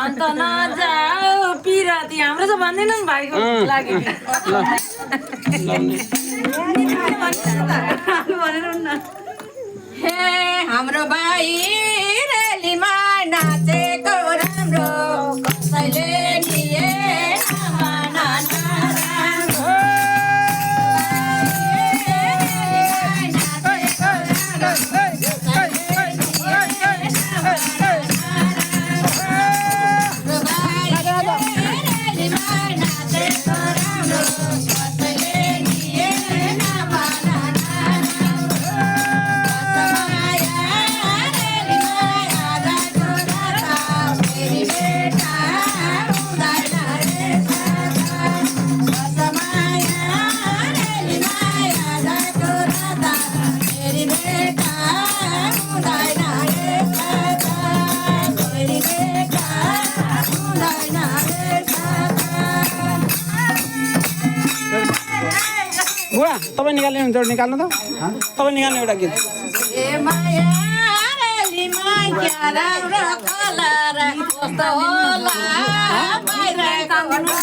अन्त नजाऊ पिराती हाम्रो त भन्दैन नि भाइको लागि हे हाम्रो भाइ रेलीमा नाचेको राम्रो कसैले निए बुवा तपाईँ निकाल्ने हुन्छ निकाल्नु त तपाईँ निकाल्नु एउटा गीत ए माया रेलीमा क्या राम्रो कलर कस्तो होला बाहिरको होला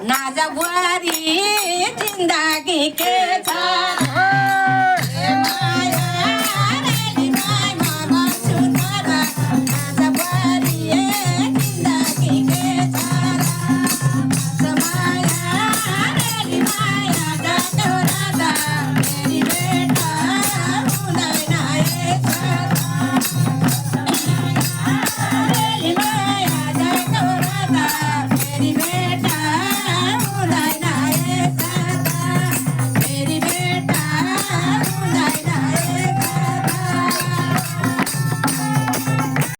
नाजा बुहारी जिन्दगी के